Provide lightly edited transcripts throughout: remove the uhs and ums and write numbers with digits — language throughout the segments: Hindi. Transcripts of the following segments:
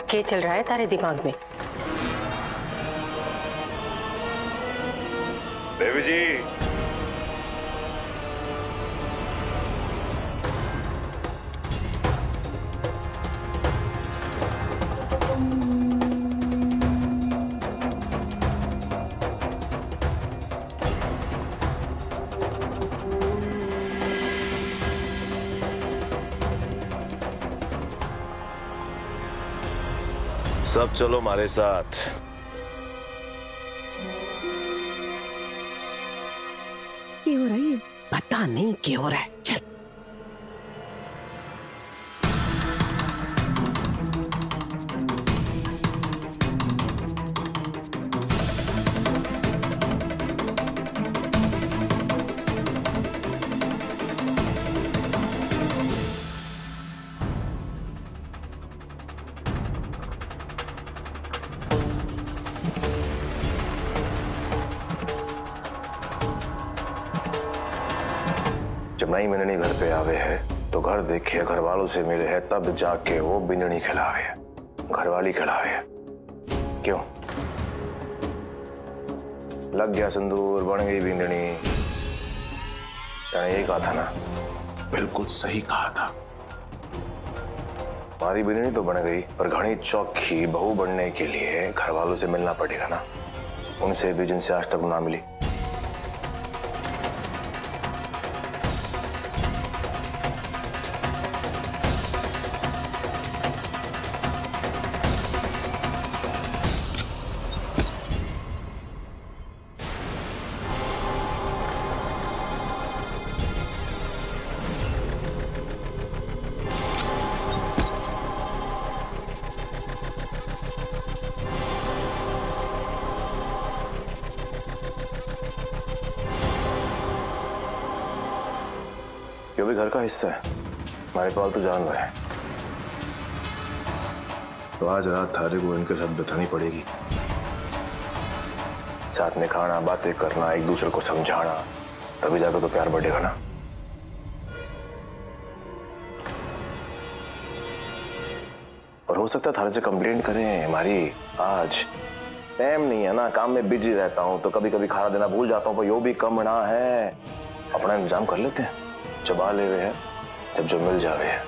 क्या चल रहा है तारे दिमाग में? देवी जी, सब चलो हमारे साथ। क्या हो रहा है? पता नहीं क्या हो रहा है। चल। जब नई बिंदनी घर पे आवे है तो घर देखे, घर वालों से मिले है, तब जाके वो बिंदनी खिलावे है, घरवाली खिलावे है। क्यों? लग गया सिंदूर, बन गई बिंदनी। यही कहा था ना? बिल्कुल सही कहा था। हमारी बिंदनी तो बन गई, पर घनी चौकी बहू बनने के लिए घर वालों से मिलना पड़ेगा ना, उनसे भी जिनसे आज तक ना मिली। ये भी घर का हिस्सा है, हमारे पालतू जानवर है। तो आज रात थारे को इनके साथ बितानी पड़ेगी। साथ में खाना, बातें करना, एक दूसरे को समझाना, तभी जाकर तो प्यार बढ़ेगा ना। और हो सकता है थारे से कंप्लेंट करें हमारी। आज टाइम नहीं है ना, काम में बिजी रहता हूं तो कभी कभी खाना देना भूल जाता हूं, पर यो भी कम ना है। अपना इंतजाम कर लेते हैं, चबा ले हुए हैं, जब जो मिल जावे है।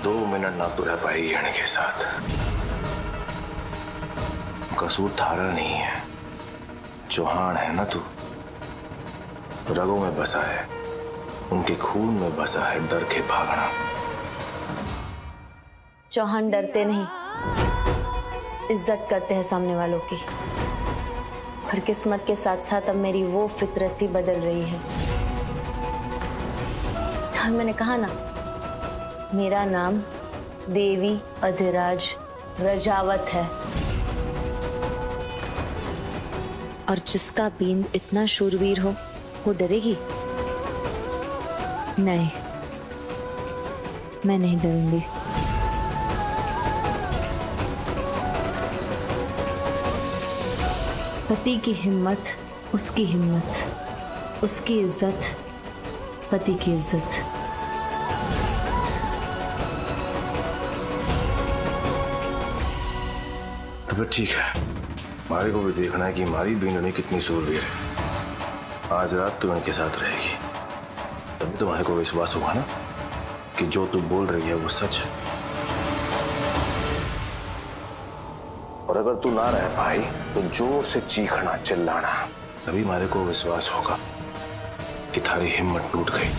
2 मिनट ना तो रह पाएगी इनके साथ। कसूर थारा नहीं है, चौहान है ना तू, रगों में बसा है, उनके खून में बसा है डर के भागना। चौहान डरते नहीं, इज्जत करते हैं सामने वालों की। पर किस्मत के साथ साथ अब मेरी वो फितरत भी बदल रही है। मैंने कहा ना, मेरा नाम देवी अधिराज रजावत है, और जिसका बीन इतना शूरवीर हो वो डरेगी? नहीं, मैं नहीं डरूंगी। पति की हिम्मत उसकी हिम्मत, उसकी इज्जत पति की इज्जत। तो फिर ठीक है, हमारे को भी देखना है कि हमारी बिंदनी कितनी सूरवीर है। आज रात तू इनके साथ रहेगी, तभी तुम्हारे को विश्वास होगा ना कि जो तू बोल रही है वो सच है। और अगर तू ना रह पाई तो जोर से चीखना, चिल्लाना, तभी हमारे को विश्वास होगा कि थारी हिम्मत टूट गई।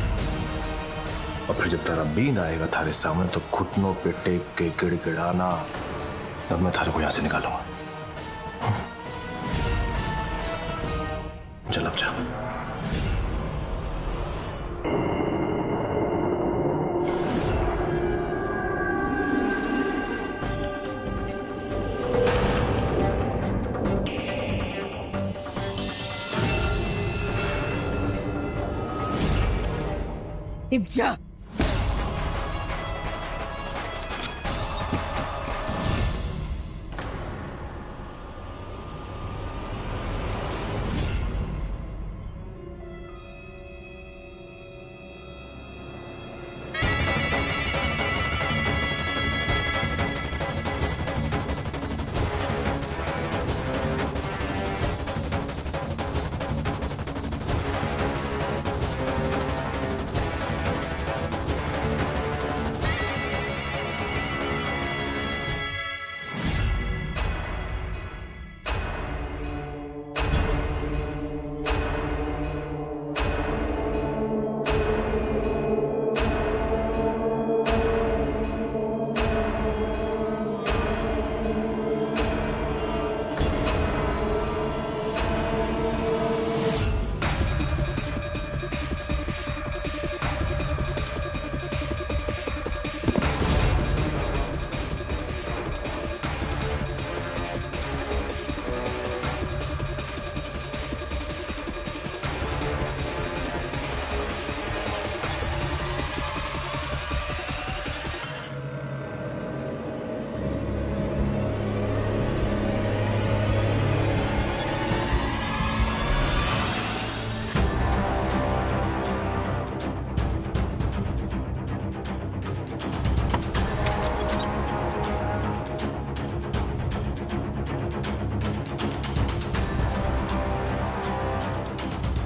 और फिर जब तारा बीन आएगा थारे सामने तो घुटनों पे टेक के गिड़गिड़ाना, तब मैं थारे को यहां से निकालूंगा। चल अब जा। जा।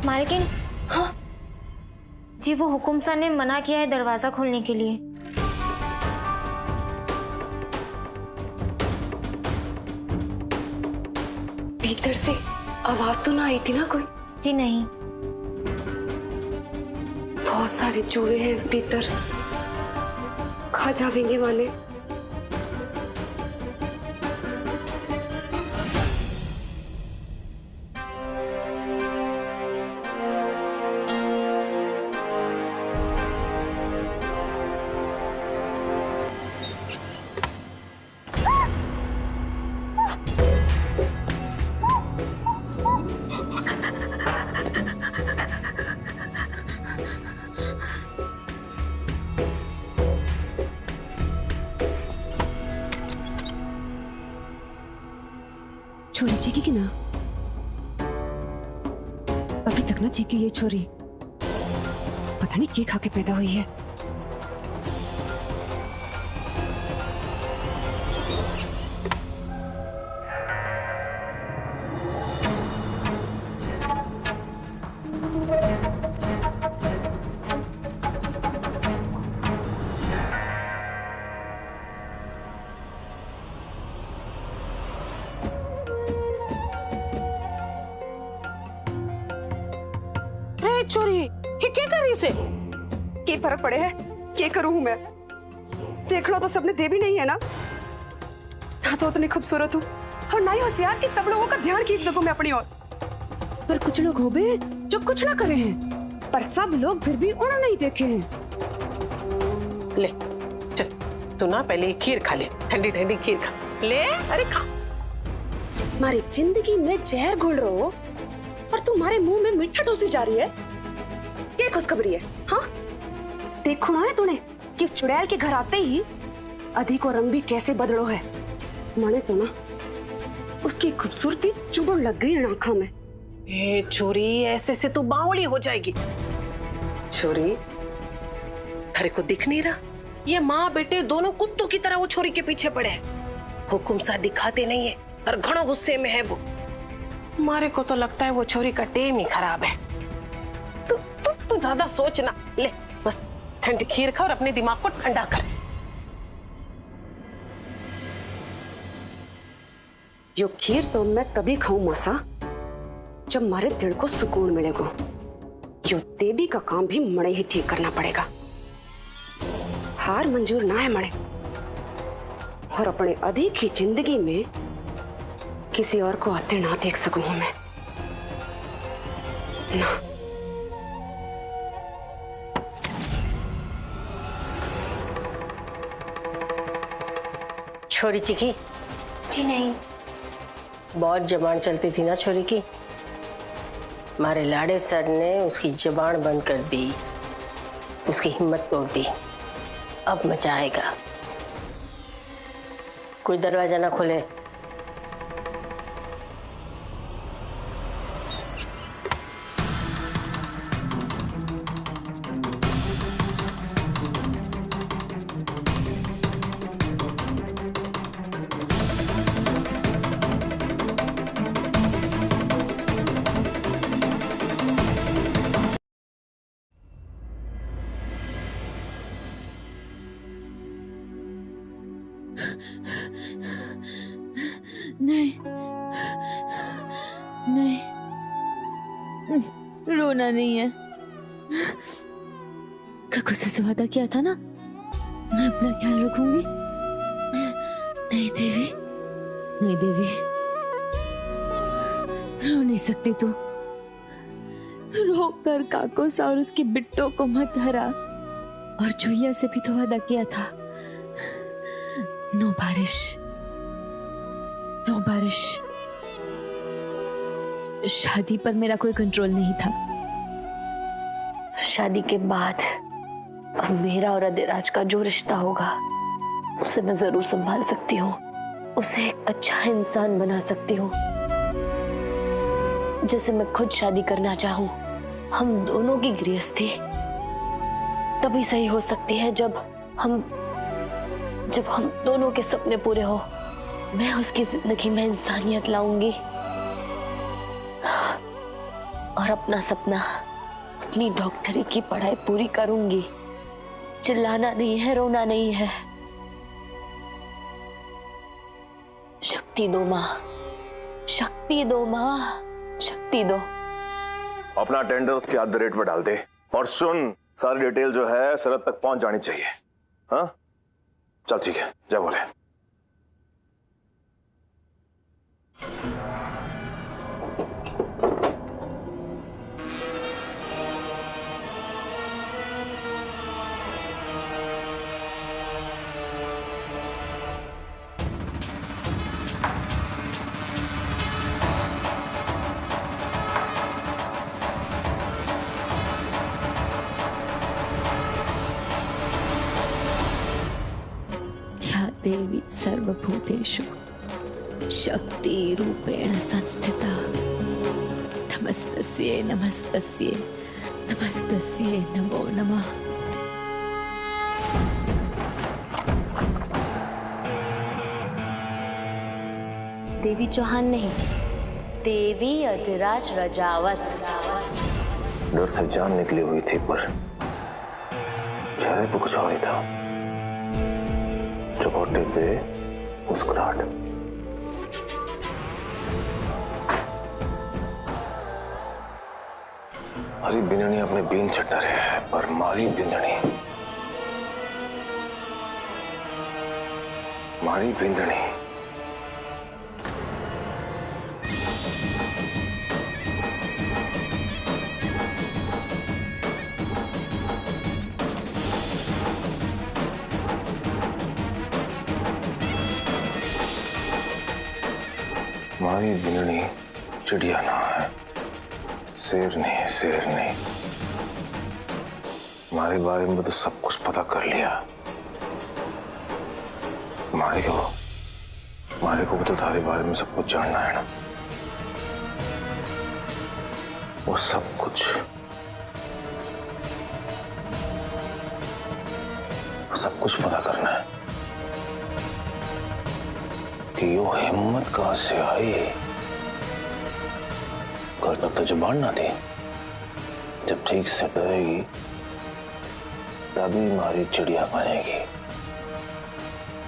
मालकिन। हाँ जी, वो हुकुम सर ने मना किया है दरवाजा खोलने के लिए। भीतर से आवाज तो ना आई थी ना कोई? जी नहीं। बहुत सारे चूहे हैं भीतर, खा जाएंगे वाले। छोरी चीखी की ना, अभी तक ना चीखी ये छोरी, पता नहीं क्या खा के पैदा हुई है। छोरी ये क्या कर रही से? क्या फर्क पड़े है? क्या करूं मैं? देखना तो सबने देवी नहीं है ना, ना तो उतनी खूबसूरत हूँ और ना ही होशियार कि सब लोगों का ध्यान खींच सकूं मैं अपनी ओर। पर कुछ लोग हो गए जो कुछ ना करे हैं, पर सब लोग फिर भी उन्हें नहीं देखे हैं। ले चल, तू ना पहले खीर खा ले, ठंडी ठंडी खीर खा ले। अरे खा। हमारी जिंदगी में जहर घोल रहे हो और तुम्हारे मुंह में मीठा ठूसी जा रही है। क्या खुशखबरी है? हाँ, देखो ना है तूने कि चुड़ैल के घर आते ही अधिक और रंग भी कैसे बदलो है। माने तो ना उसकी खूबसूरती चुभन लग गई आंखों में। ए छोरी, ऐसे से तो बावली हो जाएगी। छोरी, तेरे को दिख नहीं रहा? ये माँ बेटे दोनों कुत्तों की तरह वो छोरी के पीछे पड़े हैं। हुकुम सा दिखाते नहीं है और घणो गुस्से में है वो। हमारे को तो लगता है वो छोरी का टेम ही खराब है। तू ज्यादा सोच ना, ले बस ठंडी खीर खा और अपने दिमाग को ठंडा कर। यो खीर तो मैं तभी खाऊं मासा जब हमारे दिल को सुकून मिलेगा। यो देवी का काम भी मणे ही ठीक करना पड़ेगा। हार मंजूर ना है मणे, और अपने अधिक की जिंदगी में किसी और को आते ना देख सकूं मैं ना। छोरी चिकी? जी नहीं। बहुत जबान चलती थी ना छोरी की, हमारे लाड़े सर ने उसकी जबान बंद कर दी, उसकी हिम्मत तोड़ दी। अब मजा आएगा। कोई दरवाजा ना खोले। नहीं नहीं, रोना नहीं है। गुस्से से वादा किया था ना, मैं अपना ख्याल रखूंगी। नहीं देवी, नहीं देवी, रो नहीं सकती तू। रो कर काकोसा और उसकी बिट्टों को मत हरा। और जोया से भी तो वादा किया था, नो बारिश, नो बारिश। शादी पर मेरा कोई कंट्रोल नहीं था। शादी के बाद अब मेरा और अधिराज का जो रिश्ता होगा उसे मैं जरूर संभाल सकती हूँ, उसे एक अच्छा इंसान बना सकती हूँ जिसे मैं खुद शादी करना चाहूँ। हम दोनों की गृहस्थी तभी सही हो सकती है जब हम दोनों के सपने पूरे हो। मैं उसकी जिंदगी में इंसानियत लाऊंगी और अपना सपना, अपनी डॉक्टरी की पढ़ाई पूरी करूंगी। चिल्लाना नहीं है, रोना नहीं है। शक्ति दो माँ, शक्ति दो माँ, शक्ति दो। अपना टेंडर उसके @ पे डाल दे और सुन, सारी डिटेल जो है सरहद तक पहुंच जानी चाहिए। हाँ चल ठीक है, जय बोले। देवी सर्वभूतेषु शक्ति रूपेण संस्थिता। नमस्तस्यै नमस्तस्यै नमस्तस्यै नमो नमः। देवी चौहान नहीं, देवी अधिराज रजावत। डर से जान निकली हुई थी पर चेहरे पे कुछ और ही था। चौखटे पे मुस्कुराहट। हरी बिंदनी अपने बीन से डरे है पर मारी बिंदनी मारी बिंदनी चिड़िया ना है, शेर नहीं। हमारे बारे में तो सब कुछ पता कर लिया। मारे को भी तो तुम्हारे बारे में सब कुछ जानना है ना। वो सब कुछ पता करना है कि यो हिम्मत कहां से आई। कल तक तो जुबान ना थी, जब ठीक से डरेगी तभी हमारी चिड़िया बनेगी।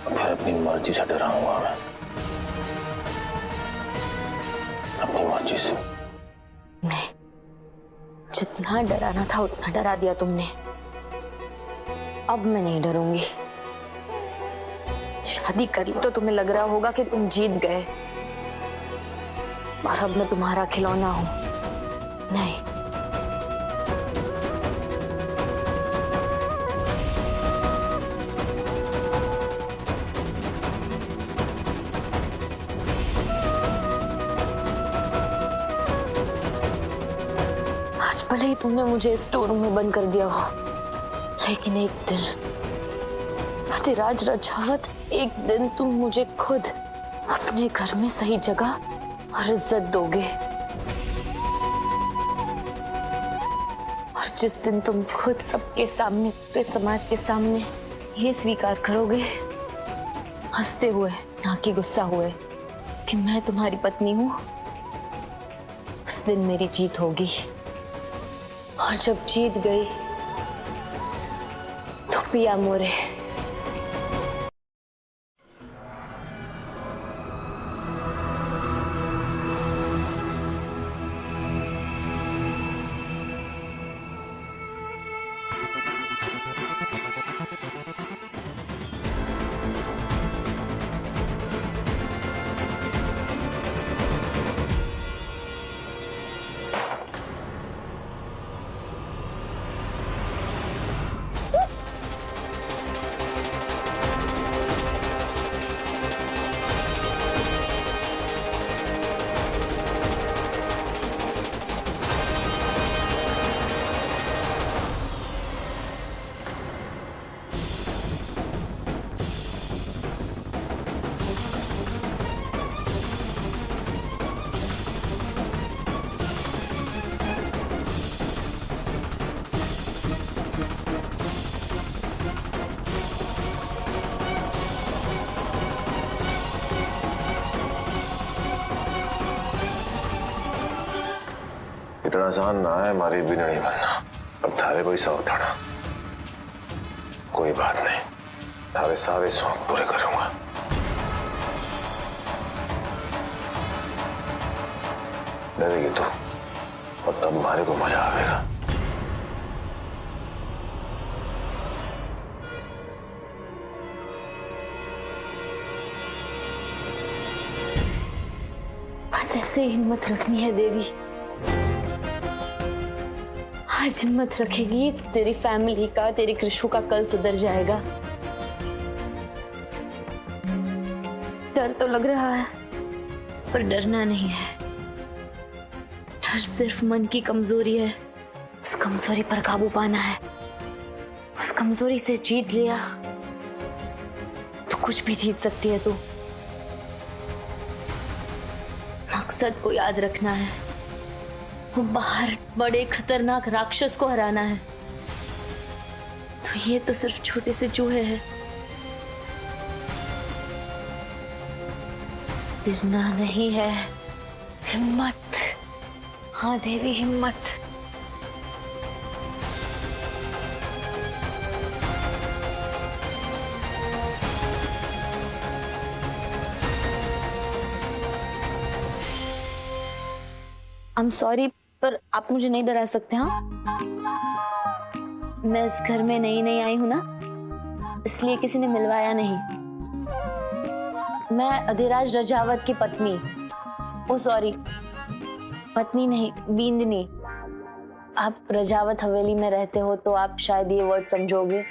फिर अपनी मर्जी से डराऊंगा मैं, अपनी मर्जी से। नहीं, जितना डराना था उतना डरा दिया तुमने। अब मैं नहीं डरूंगी। शादी कर ली तो तुम्हें लग रहा होगा कि तुम जीत गए और अब मैं तुम्हारा खिलौना हूं। नहीं, आज भले ही तुमने मुझे स्टोर रूम में बंद कर दिया हो, लेकिन एक दिन अधिराज रजावत, एक दिन तुम मुझे खुद अपने घर में सही जगह और इज्जत दोगे। और जिस दिन तुम खुद सबके सामने, पूरे समाज के सामने ये स्वीकार करोगे, हंसते हुए ना कि गुस्सा हुए, कि मैं तुम्हारी पत्नी हूं, उस दिन मेरी जीत होगी। और जब जीत गई तो पिया मोरे। इतना आसान ना है हमारी बिनड़ी बनना। अब थारे कोई शौक था ना, कोई बात नहीं, थारे सारे शौक पूरे करूंगा। डरेगी तू और तब हमारे को मजा आएगा। बस ऐसे हिम्मत रखनी है देवी। आज हिम्मत रखेगी, तेरी फैमिली का, तेरी कृषु का कल सुधर जाएगा। डर तो लग रहा है पर डरना नहीं है। डर सिर्फ मन की कमजोरी है। उस कमजोरी पर काबू पाना है। उस कमजोरी से जीत लिया तो कुछ भी जीत सकती है तू। मकसद को याद रखना है। वो बाहर बड़े खतरनाक राक्षस को हराना है। तो ये तो सिर्फ छोटे से चूहे हैं। डरना नहीं है, हिम्मत। हाँ देवी, हिम्मत। आई एम सॉरी पर आप मुझे नहीं डरा सकते। हाँ, मैं इस घर में नई आई हूं ना, इसलिए किसी ने मिलवाया नहीं। मैं अधिराज रजावत की पत्नी, ओ सॉरी, पत्नी नहीं, बींदनी। आप रजावत हवेली में रहते हो तो आप शायद ये वर्ड समझोगे।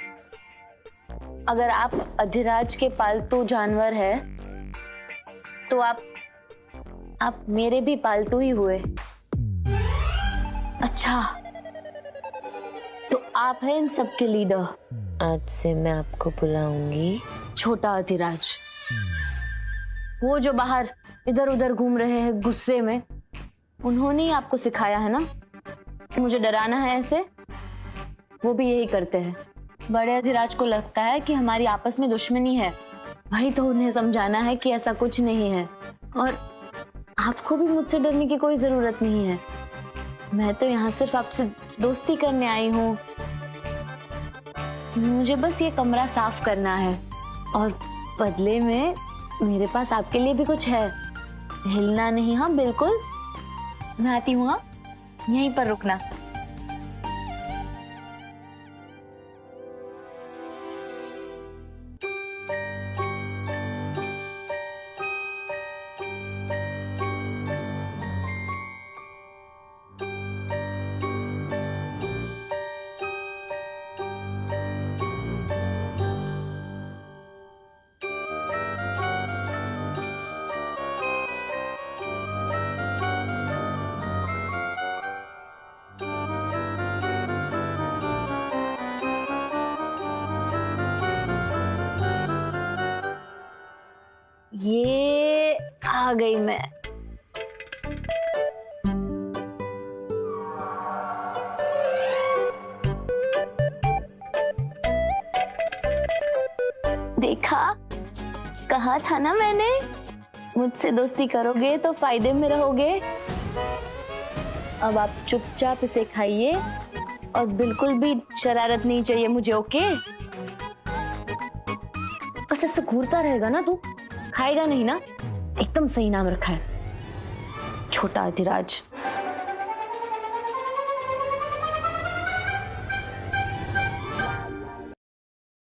अगर आप अधिराज के पालतू जानवर है तो आप मेरे भी पालतू ही हुए। अच्छा, तो आप हैं इन सबके लीडर। आज से मैं आपको बुलाऊंगी छोटा अधिराज। वो जो बाहर इधर उधर घूम रहे हैं गुस्से में, उन्होंने ही आपको सिखाया है ना कि मुझे डराना है ऐसे। वो भी यही करते हैं। बड़े अधिराज को लगता है कि हमारी आपस में दुश्मनी है, वही तो उन्हें समझाना है कि ऐसा कुछ नहीं है। और आपको भी मुझसे डरने की कोई जरूरत नहीं है। मैं तो यहाँ सिर्फ आपसे दोस्ती करने आई हूँ। मुझे बस ये कमरा साफ करना है और बदले में मेरे पास आपके लिए भी कुछ है। हिलना नहीं। हाँ बिल्कुल, मैं आती हूँ। हाँ, यहीं पर रुकना। ये आ गई मैं। देखा, कहा था ना मैंने, मुझसे दोस्ती करोगे तो फायदे में रहोगे। अब आप चुपचाप इसे खाइए और बिल्कुल भी शरारत नहीं चाहिए मुझे, ओके? बस ऐसे घूरता रहेगा ना तू, खाएगा नहीं ना। एकदम सही नाम रखा है, छोटा अधिराज।